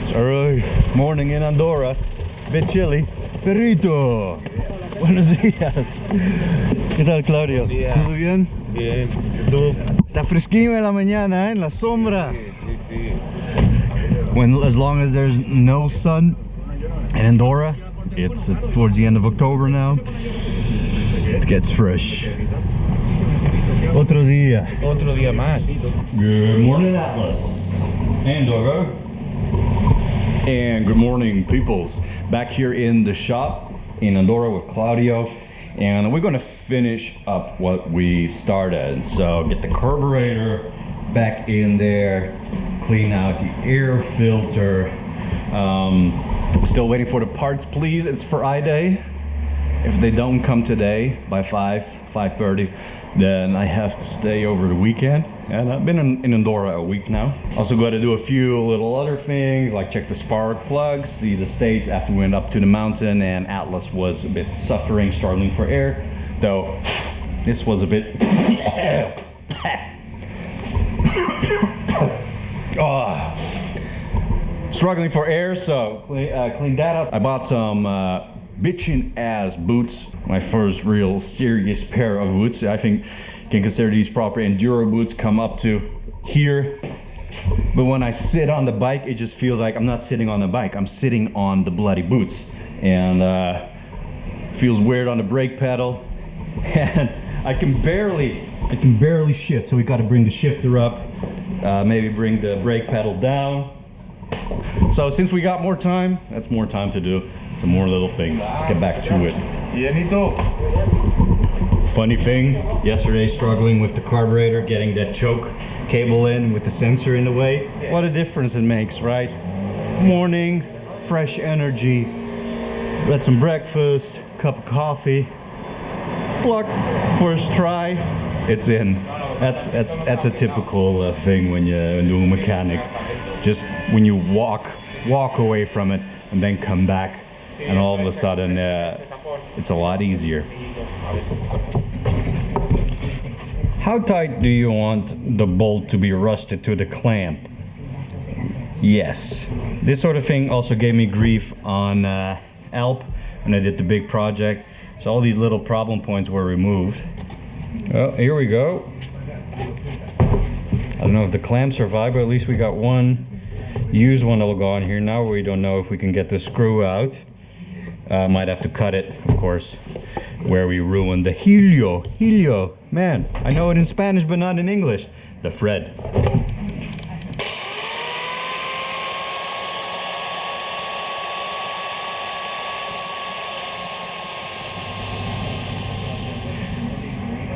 It's early morning in Andorra. Bit chilly. Pedro. Buenos días. ¿Qué tal, Claudio? ¿Todo bien? Bien. ¿Tú? Está fresquinho en la mañana, en la sombra. Sí, sí. As long as there's no sun in Andorra, it's towards the end of October now. It gets fresh. Otro día. Otro día más. Good morning, Atlas. Andorra. And good morning, peoples. Back here in the shop in Andorra with Claudio. And we're going to finish up what we started. So get the carburetor back in there, clean out the air filter. Still waiting for the parts, please. It's Friday. If they don't come today by 5:30, then I have to stay over the weekend. And I've been in Andorra a week now. Also got to do a few little other things, like check the spark plugs, see the state after we went up to the mountain, and Atlas was a bit suffering, struggling for air. Though this was a bit struggling for air, so clean that out. I bought some bitchin' ass boots, my first real serious pair of boots. I think you can consider these proper enduro boots, come up to here. But when I sit on the bike, it just feels like I'm not sitting on the bike, I'm sitting on the bloody boots. And feels weird on the brake pedal. And I can barely shift, so we gotta bring the shifter up, maybe bring the brake pedal down. So since we got more time, that's more time to do some more little things. Let's get back to it. Funny thing, yesterday struggling with the carburetor, getting that choke cable in with the sensor in the way. What a difference it makes, right? Morning, fresh energy, had some breakfast, cup of coffee, pluck, first try, it's in. That's a typical thing when you're doing mechanics. Just when you walk away from it and then come back, and all of a sudden it's a lot easier. How tight do you want the bolt to be rusted to the clamp? Yes. This sort of thing also gave me grief on Alp when I did the big project. So all these little problem points were removed. Oh, here we go. I don't know if the clamp survived, but at least we got one used one that will go on here. Now we don't know if we can get the screw out. Might have to cut it, of course, where we ruined the helio. Man, I know it in Spanish, but not in English. The thread.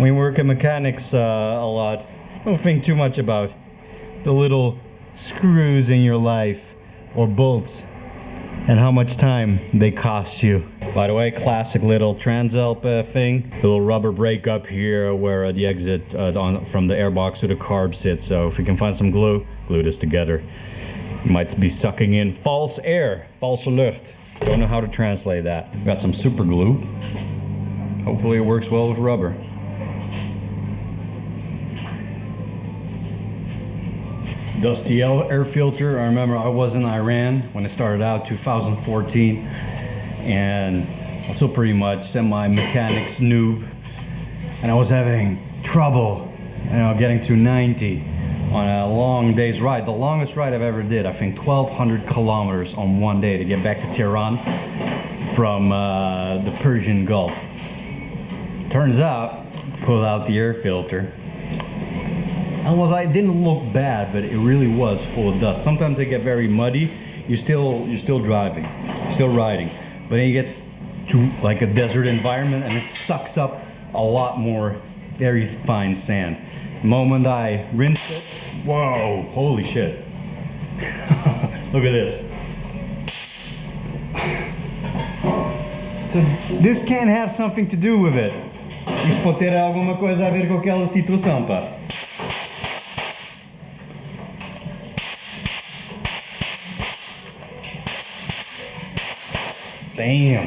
We work in mechanics a lot. Don't think too much about the little screws in your life or bolts and how much time they cost you. By the way, classic little Transalp thing. The little rubber brake up here where the exit from the airbox to the carb sits. So if we can find some glue this together. You might be sucking in false air, false lucht. Don't know how to translate that. Got some super glue. Hopefully it works well with rubber. Dusty air filter. I remember I was in Iran when it started out, 2014, and also pretty much semi-mechanics noob, and I was having trouble, getting to 90 on a long day's ride. The longest ride I've ever did, I think 1,200 kilometers on one day to get back to Tehran from the Persian Gulf. Turns out, pull out the air filter. It didn't look bad, but it really was full of dust. Sometimes they get very muddy. You're still driving, still riding, but then you get to like a desert environment and it sucks up a lot more very fine sand. The moment I rinsed it, whoa, holy shit! Look at this. So this can't have something to do with it. Isso pode ter alguma coisa a ver com aquela situação, pá. Damn.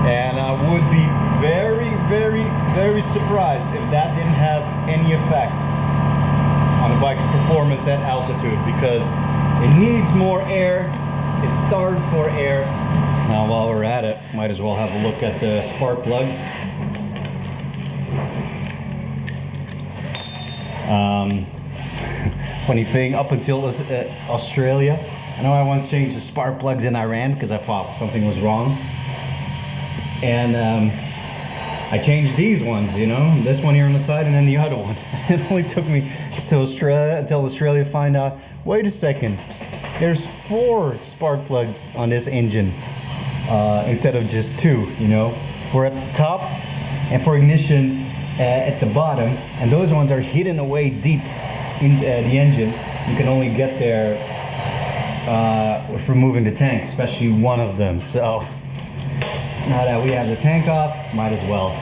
And I would be very, very, very surprised if that didn't have any effect on the bike's performance at altitude, because It needs more air. It's starved for air. Now while we're at it, might as well have a look at the spark plugs. Funny thing, up until Australia, I know I once changed the spark plugs in Iran because I thought something was wrong. And I changed these ones, you know, this one here on the side and then the other one. It only took me until Australia find out, wait a second, there's 4 spark plugs on this engine instead of just 2, you know, for at the top and for ignition at the bottom, and those ones are hidden away deep in the engine. You can only get there with removing the tank, especially one of them. So now that we have the tank off, might as well.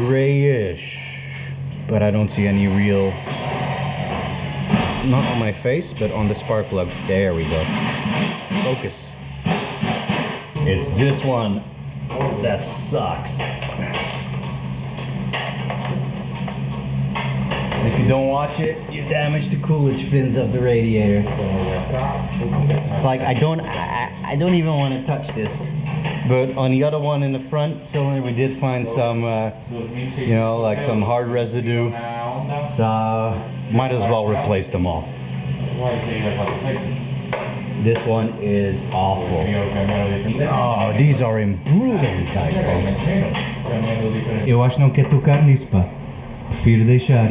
Grayish, but I don't see any real, not on my face, but on the spark plug. There we go. Focus. It's this one that sucks. If you don't watch it, you damage the coolage fins of the radiator. It's like I don't even want to touch this. But on the other one in the front cylinder, we did find some, you know, like some hard residue. So might as well replace them all. This one is awful. Oh, these are in brutally tight, folks. Eu acho que não quer tocar nisso, pá. Prefiro deixar.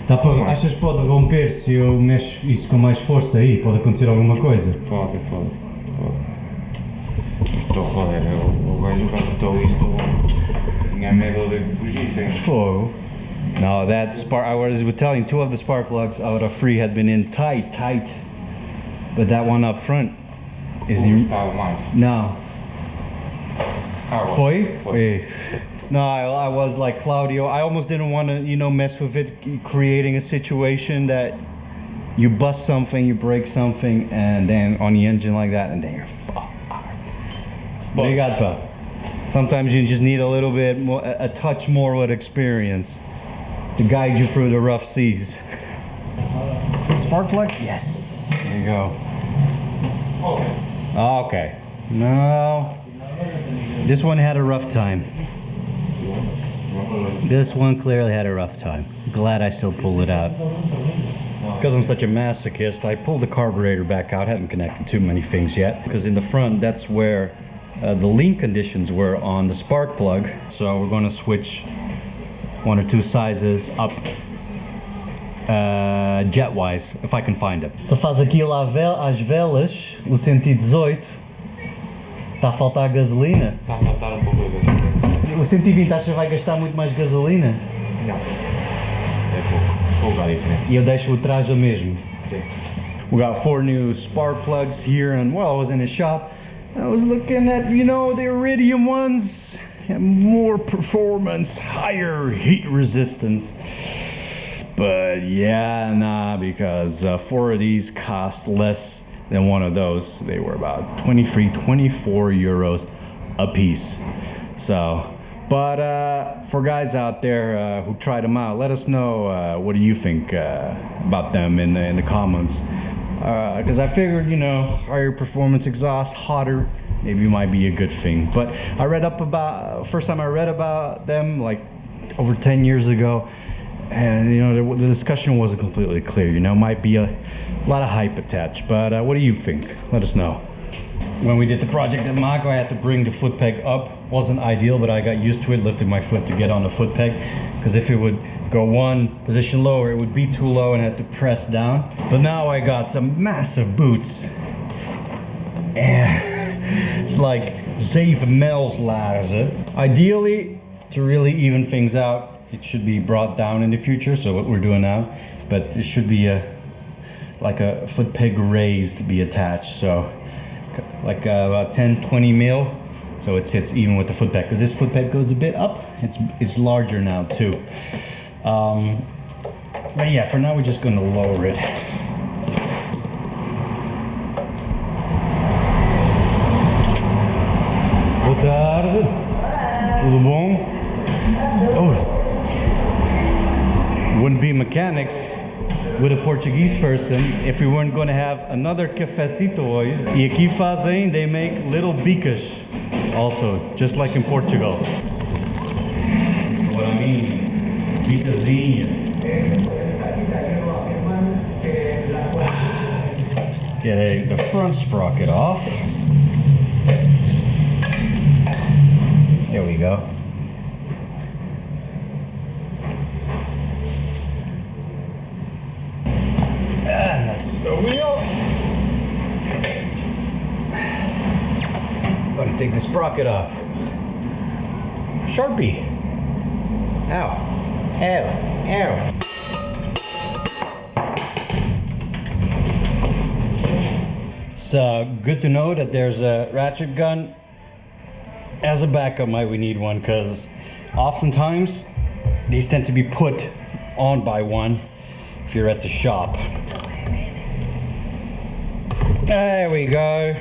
Tá, achas que pode romper se eu mexo isso com mais força aí? Pode acontecer alguma coisa? Pode. Estou foder, o gajo captou isto, tinha medo de que fugissem. Fogo. No, that spark, I was telling 2 of the spark plugs out of 3 had been in tight. But that one up front is in. No. Foi? No, I was like Claudio. I almost didn't want to, you know, mess with it, creating a situation that you bust something, you break something, and then on the engine like that, and then you're fucked. Obrigado. Sometimes you just need a little bit more, a touch more with experience to guide you through the rough seas. Spark plug? Yes. There you go. Okay. No. This one had a rough time. This one clearly had a rough time. Glad I still pulled it out. Because I'm such a masochist, I pulled the carburetor back out. Haven't connected too many things yet. Because in the front, that's where the lean conditions were on the spark plug. So we're going to switch 1 or 2 sizes up jet-wise, if I can find them. Se faz aquilo às velas, o 118, está a faltar gasolina. Está a faltar pouco de gasolina. O 120 achas que vai gastar muito mais gasolina? Não. É pouca a diferença. E eu deixo o traje o mesmo. Sim. We got 4 new spark plugs here, and while I was in the shop, I was looking at, you know, the iridium ones have more performance, higher heat resistance. But yeah, nah, because 4 of these cost less than 1 of those. They were about 23, 24 euros a piece. So, but for guys out there who tried them out, let us know what do you think about them in the comments. Because I figured, you know, higher performance exhaust, hotter, maybe might be a good thing. But I read up about, first time I read about them, like over 10 years ago, and you know, the discussion wasn't completely clear. You know, might be a lot of hype attached. But what do you think? Let us know. When we did the project at Mako, I had to bring the foot peg up. Wasn't ideal, but I got used to it, lifting my foot to get on the foot peg. Because if it would go 1 position lower, it would be too low and I had to press down. But now I got some massive boots. And it's like 7 mijls laarzen. Ideally, to really even things out, it should be brought down in the future, so what we're doing now. But it should be like a foot peg raise to be attached. So like about 10-20 mil, so it sits even with the foot peg. Because this foot peg goes a bit up. It's larger now too. But yeah, for now we're just going to lower it. Tudo bom? Oh. Wouldn't be mechanics with a Portuguese person if we weren't going to have another cafecito hoje. E aqui fazem, they make little bicas also, just like in Portugal. That's what I mean. Bicazinha. Get the front sprocket off. There we go. And that's the wheel. I'm gonna take the sprocket off. Sharpie. Ow. Ow. Ow. It's good to know that there's a ratchet gun as a backup. Might we need one, because oftentimes these tend to be put on by one if you're at the shop. There we go.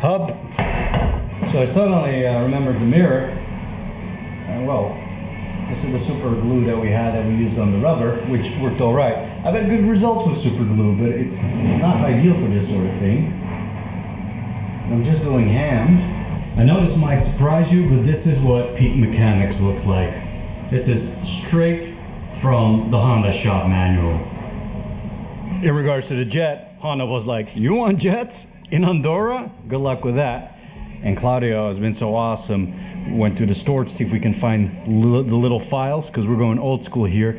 Hub. So I suddenly remembered the mirror, and well, this is the super glue that we had that we used on the rubber, which worked all right. I've had good results with super glue, but it's not ideal for this sort of thing. I'm just going ham. I know this might surprise you, but this is what peak mechanics looks like. This is straight from the Honda shop manual. In regards to the jet, Honda was like, "You want jets in Andorra? Good luck with that." And Claudio has been so awesome. We went to the store to see if we can find the little files, because we're going old school here.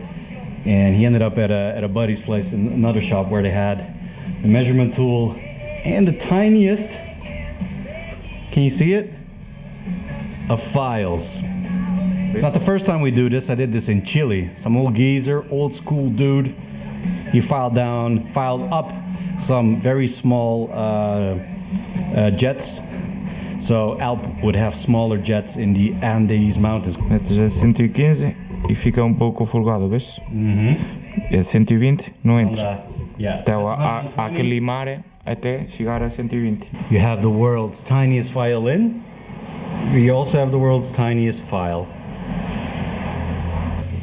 And he ended up at a buddy's place in another shop where they had the measurement tool and the tiniest, can you see it? Of files. It's not the first time we do this. I did this in Chile. Some old geezer, old school dude. He filed up some very small jets. So Alp would have smaller jets in the Andes mountains. Metes a 115 e fica pouco folgado, vês? É 120, não entra. Yeah, Então so há que limar até chegar a 120. you have the world's tiniest violin. You also have the world's tiniest file.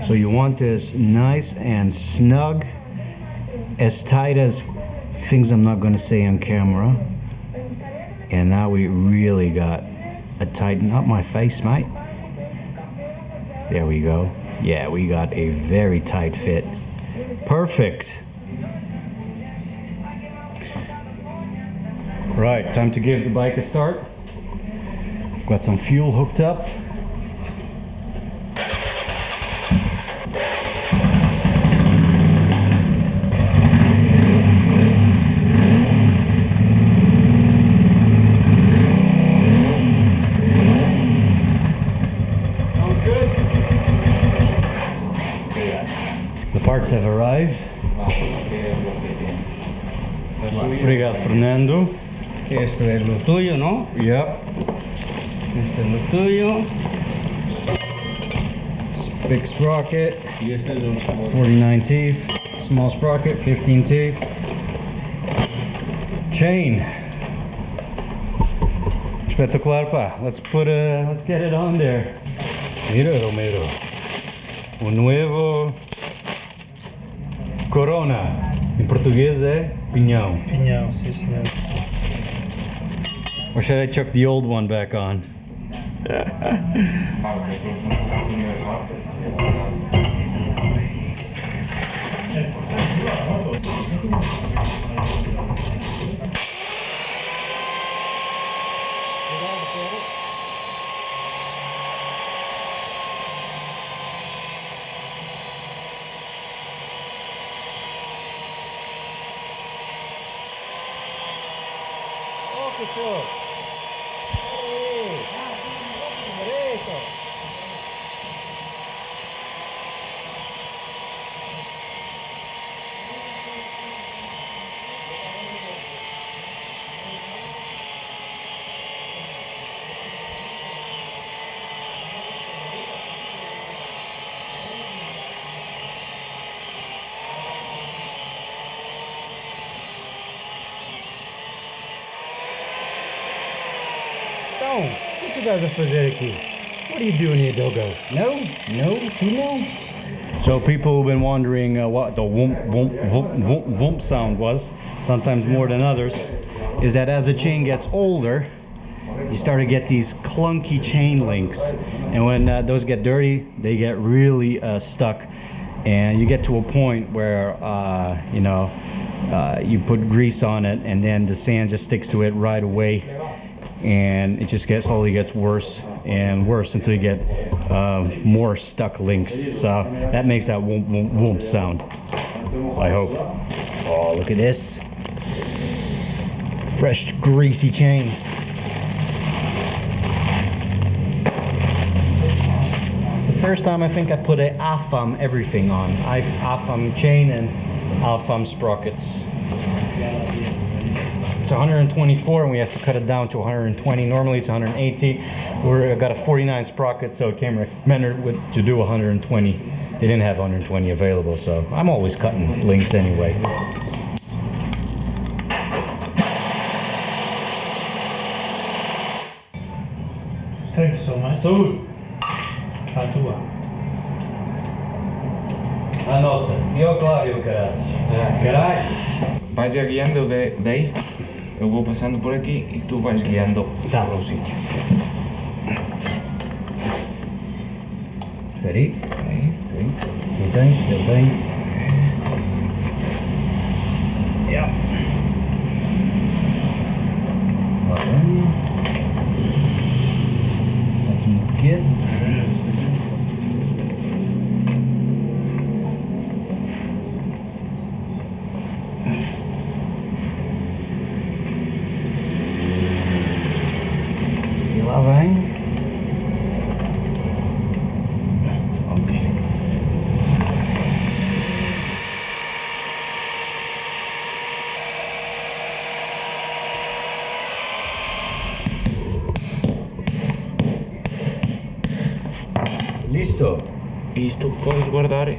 So you want this nice and snug, as tight as things I'm not going to say on camera. And now we really got a tight, not my face, mate. There we go. Yeah, we got a very tight fit. Perfect. Right, time to give the bike a start. Got some fuel hooked up. Parts have arrived. Obrigado, Fernando. Esto es lo tuyo, ¿no? Yep. Esto es lo tuyo. Big sprocket, Y este es lo 49 teeth. Small sprocket, 15 teeth. Chain. Espetacular, pá. Let's get it on there. Mira, Romero. Un nuevo Corona. Em português é pinhão. piñao, sí, señor. Or should I chuck the old one back on? guys a fazer aqui? What are you doing here, Dogo? No? No? Female? So people who've been wondering what the whoomp, whoomp, whoomp, whoomp, whoomp sound was, sometimes more than others, is that as the chain gets older, you start to get these clunky chain links. And when those get dirty, they get really stuck. And you get to a point where, you put grease on it and then the sand just sticks to it right away. And it just slowly gets worse and worse until you get more stuck links. So that makes that whoomp, whoomp, whoomp sound, I hope. Oh, look at this. Fresh, greasy chain. It's the first time I think I put a AFAM everything on. AFAM chain and AFAM sprockets. It's 124 and we have to cut it down to 120. Normally it's 180. I've got a 49 sprocket, so it came recommended to do 120. They didn't have 120 available, so I'm always cutting links anyway. Thanks so much. Saúde! A tua. A nossa. E o Cláudio, caraças. Caralho! Vais já guiando daí, eu vou passando por aqui e tu vais guiando Tá. para o sítio. Espera aí. Aí. Sim. Tu tens? Eu tenho. Yeah. Lá vem. Aqui um pequeno. E lá vem. Listo. Isto podes guardar e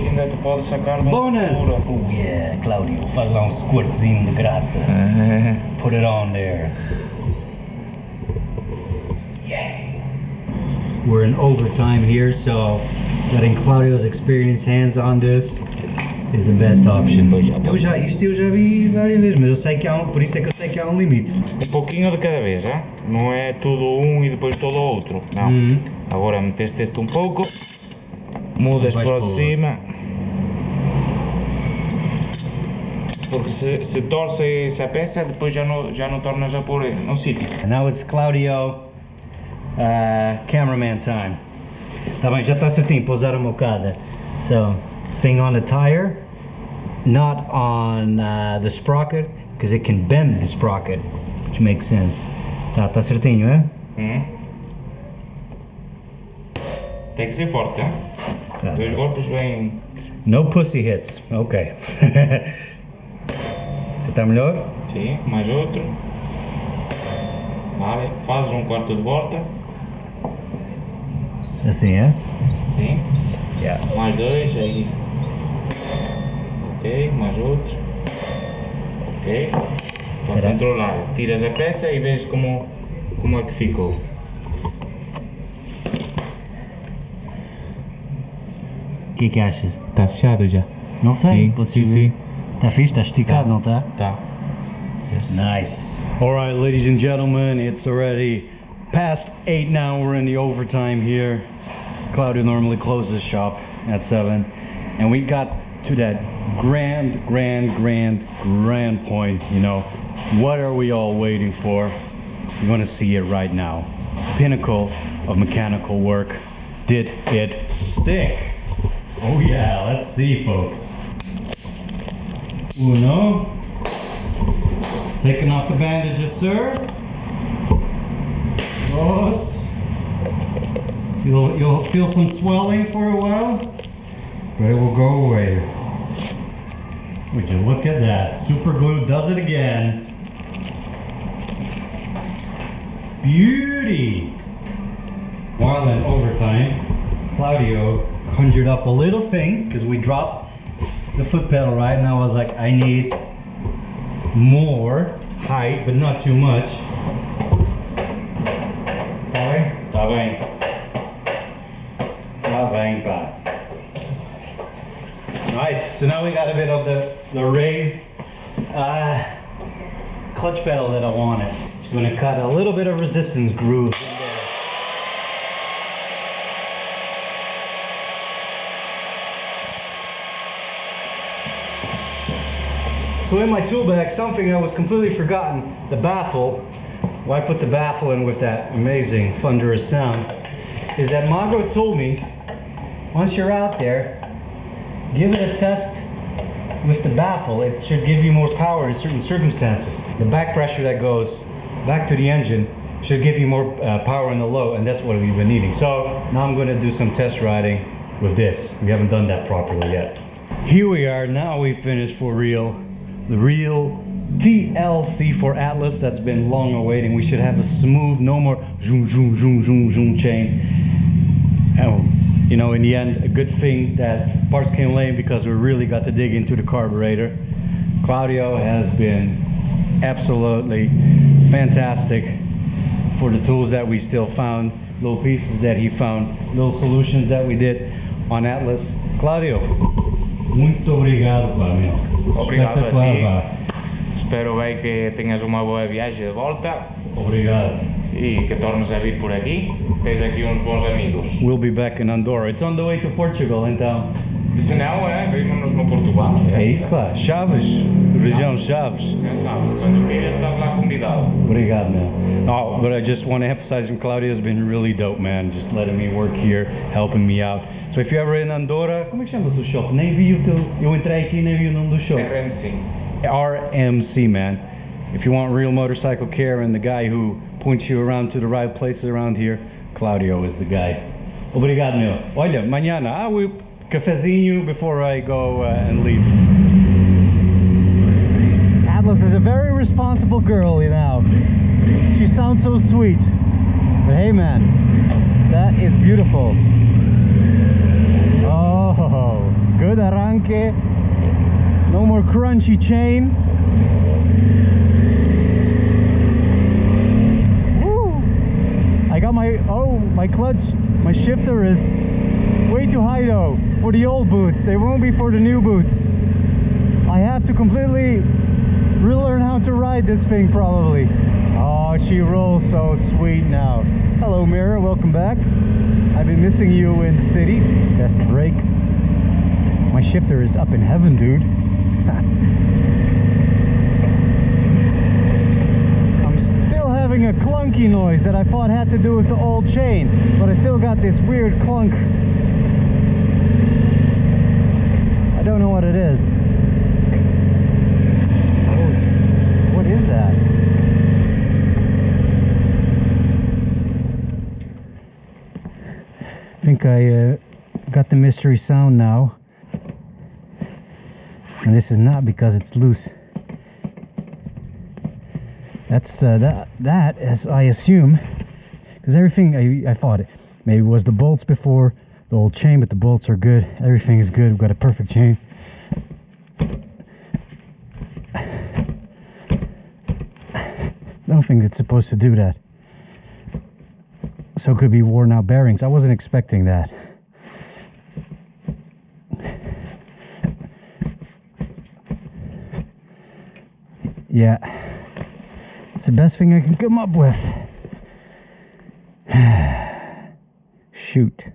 ainda tu podes sacar de um Bonus! futuro. Oh yeah, Cláudio, faz lá um squirtzinho de graça. Put it on there. Yay. We're in overtime here, so letting Claudio's experience hands on this is the best option. Isto eu já vi várias vezes, mas eu sei que por isso é que eu sei que há um limite. Um pouquinho de cada vez, hein? Não é tudo um e depois todo o outro. Não. Agora meteste este um pouco, mudas Vais para o para de o cima. Porque se torce essa peça, depois já não tornas a pôr no sítio. And now it's Claudio cameraman time. Tá bem, já está certinho para usar a mocada. So, thing on the tire, not on the sprocket, because it can bend the sprocket, which makes sense. Tá certinho, é? Tem que ser forte, hein? Tá. 2 golpes bem. No pussy hits, ok. Já está melhor? Sim, mais outro. Vale, fazes um quarto de volta. Assim, é? Sim. Yeah. Mais 2, aí. Ok, mais outro. Ok. Para Será? controlar, tiras a peça e vês como é que ficou. O que achas? Está fechado já? Não sei, Sim, pode sim, ser. sim. Está fixe? Está esticado, não está? Tá. Nice. All right, ladies and gentlemen, it's already past 8 now. We're in the overtime here. Claudio normally closes shop at 7. And we got to that grand point, you know. What are we all waiting for? You're going to see it right now. Pinnacle of mechanical work. Did it stick? Oh yeah, let's see, folks. Uno. Taking off the bandages, sir. Dos. You'll feel some swelling for a while, but it will go away. Would you look at that? Super glue does it again. Beauty! While in overtime, Claudio conjured up a little thing, because we dropped the foot pedal, right? And I was like, I need more height, but not too much. Tá bem. Tá bem, pá. Nice. So now we got a bit of the raised clutch pedal that I wanted. Just gonna cut a little bit of resistance groove in there. So in my tool bag, something that was completely forgotten, the baffle. Why put the baffle in with that amazing thunderous sound is that Mago told me, once you're out there, give it a test with the baffle. It should give you more power in certain circumstances. The back pressure that goes back to the engine should give you more power in the low, and that's what we've been needing. So now I'm gonna do some test riding with this. We haven't done that properly yet. Here we are, now we finished for real. The real DLC for Atlas that's been long awaiting. We should have a smooth, no more zoom, zoom, zoom, zoom, zoom chain. And, you know, in the end, a good thing that parts came late because we really got to dig into the carburetor. Claudio has been absolutely fantastic for the tools that we still found, little pieces that he found, little solutions that we did on Atlas. Claudio, muito obrigado, pá, meu. Obrigado a Espetacular, ti. pá. Espero bem que tenhas uma boa viagem de volta Obrigado. e que tornes a vir por aqui. Tens aqui uns bons amigos. We'll be back in Andorra. It's on the way to Portugal, então. Se não, vemos-nos no Portugal. É isso, pá. Chaves, região Chaves. Já sabes, quando queiras estás lá convidado. Obrigado, man. No, but I just want to emphasize, Claudio's been really dope, man. Just letting me work here, helping me out. So if you're ever in Andorra, como é que chama o seu shop? Nem vi o teu. Eu entrei aqui e nem vi o nome do shop. RMC. RMC, man. If you want real motorcycle care and the guy who points you around to the right places around here, Claudio is the guy. Obrigado, meu. Olha, manhã, cafezinho before I go and leave. Atlas is a very responsible girl, you know. She sounds so sweet. But hey, man, that is beautiful. Oh, good arranque. No more crunchy chain. Woo. I got my clutch, my shifter is way too high though for the old boots. They won't be for the new boots. I have to completely relearn how to ride this thing probably. Oh, she rolls so sweet now. Hello Mirror, welcome back. I've been missing you in the city. Test brake. My shifter is up in heaven, dude. I'm still having a clunky noise that I thought had to do with the old chain, but I still got this weird clunk. I don't know what it is. Oh, what is that? I think I got the mystery sound now. And this is not because it's loose. That's that as I assume, because everything I thought it maybe was the bolts before the old chain, but the bolts are good. Everything is good. We've got a perfect chain. Don't think it's supposed to do that. So it could be worn out bearings. I wasn't expecting that. Yeah, it's the best thing I can come up with. Shoot.